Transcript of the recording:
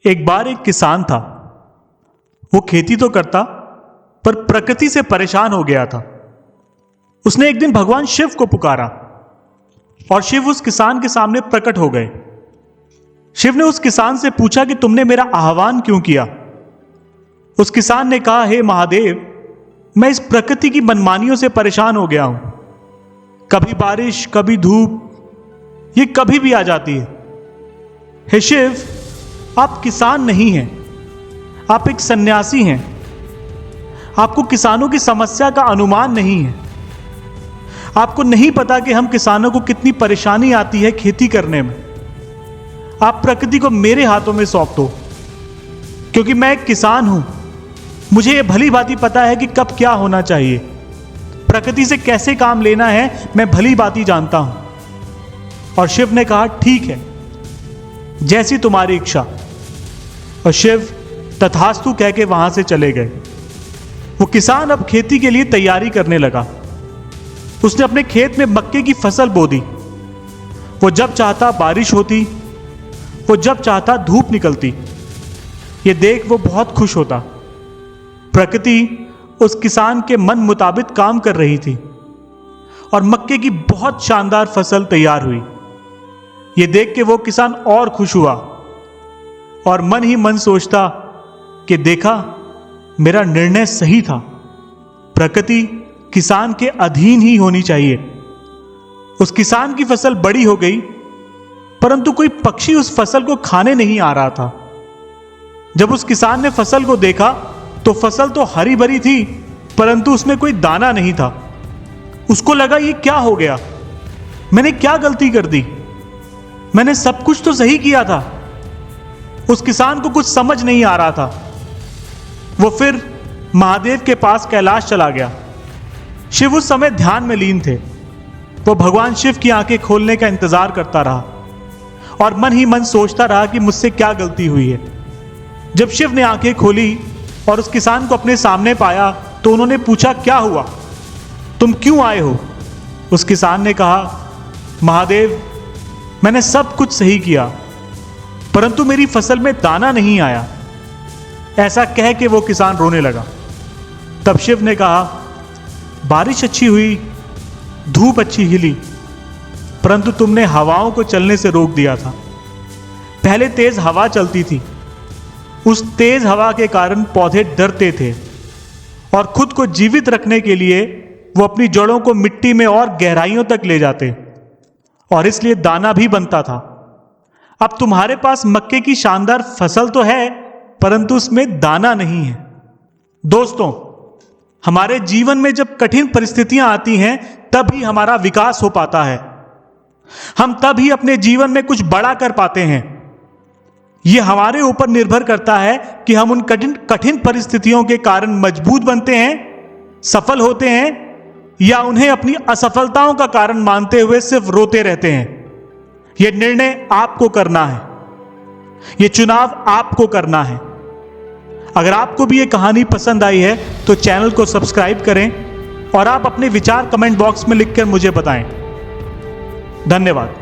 एक बार एक किसान था। वो खेती तो करता पर प्रकृति से परेशान हो गया था। उसने एक दिन भगवान शिव को पुकारा और शिव उस किसान के सामने प्रकट हो गए। शिव ने उस किसान से पूछा कि तुमने मेरा आह्वान क्यों किया। उस किसान ने कहा, हे महादेव, मैं इस प्रकृति की मनमानियों से परेशान हो गया हूं। कभी बारिश, कभी धूप, ये कभी भी आ जाती है। हे शिव, आप किसान नहीं हैं, आप एक सन्यासी हैं। आपको किसानों की समस्या का अनुमान नहीं है। आपको नहीं पता कि हम किसानों को कितनी परेशानी आती है खेती करने में। आप प्रकृति को मेरे हाथों में सौंप दो, क्योंकि मैं एक किसान हूं। मुझे यह भली भांति पता है कि कब क्या होना चाहिए, प्रकृति से कैसे काम लेना है, मैं भली भांति जानता हूं। और शिव ने कहा, ठीक है, जैसी तुम्हारी इच्छा। और शिव तथास्तु कह के वहां से चले गए। वो किसान अब खेती के लिए तैयारी करने लगा। उसने अपने खेत में मक्के की फसल बो दी। वो जब चाहता बारिश होती, वो जब चाहता धूप निकलती। ये देख वो बहुत खुश होता। प्रकृति उस किसान के मन मुताबिक काम कर रही थी और मक्के की बहुत शानदार फसल तैयार हुई। ये देख के वो किसान और खुश हुआ और मन ही मन सोचता कि देखा, मेरा निर्णय सही था। प्रकृति किसान के अधीन ही होनी चाहिए। उस किसान की फसल बड़ी हो गई, परंतु कोई पक्षी उस फसल को खाने नहीं आ रहा था। जब उस किसान ने फसल को देखा तो फसल तो हरी भरी थी, परंतु उसमें कोई दाना नहीं था। उसको लगा, ये क्या हो गया, मैंने क्या गलती कर दी, मैंने सब कुछ तो सही किया था। उस किसान को कुछ समझ नहीं आ रहा था। वो फिर महादेव के पास कैलाश चला गया। शिव उस समय ध्यान में लीन थे। वो भगवान शिव की आंखें खोलने का इंतजार करता रहा और मन ही मन सोचता रहा कि मुझसे क्या गलती हुई है। जब शिव ने आंखें खोली और उस किसान को अपने सामने पाया तो उन्होंने पूछा, क्या हुआ, तुम क्यों आए हो? उस किसान ने कहा, महादेव, मैंने सब कुछ सही किया, परंतु मेरी फसल में दाना नहीं आया। ऐसा कह के वो किसान रोने लगा। तब शिव ने कहा, बारिश अच्छी हुई, धूप अच्छी खिली, परंतु तुमने हवाओं को चलने से रोक दिया था। पहले तेज हवा चलती थी, उस तेज हवा के कारण पौधे डरते थे और खुद को जीवित रखने के लिए वो अपनी जड़ों को मिट्टी में और गहराइयों तक ले जाते और इसलिए दाना भी बनता था। अब तुम्हारे पास मक्के की शानदार फसल तो है, परंतु उसमें दाना नहीं है। दोस्तों, हमारे जीवन में जब कठिन परिस्थितियां आती हैं, तभी हमारा विकास हो पाता है। हम तभी अपने जीवन में कुछ बड़ा कर पाते हैं। यह हमारे ऊपर निर्भर करता है कि हम उन कठिन परिस्थितियों के कारण मजबूत बनते हैं, सफल होते हैं, या उन्हें अपनी असफलताओं का कारण मानते हुए सिर्फ रोते रहते हैं। यह निर्णय आपको करना है, यह चुनाव आपको करना है। अगर आपको भी यह कहानी पसंद आई है तो चैनल को सब्सक्राइब करें और आप अपने विचार कमेंट बॉक्स में लिखकर मुझे बताएं। धन्यवाद।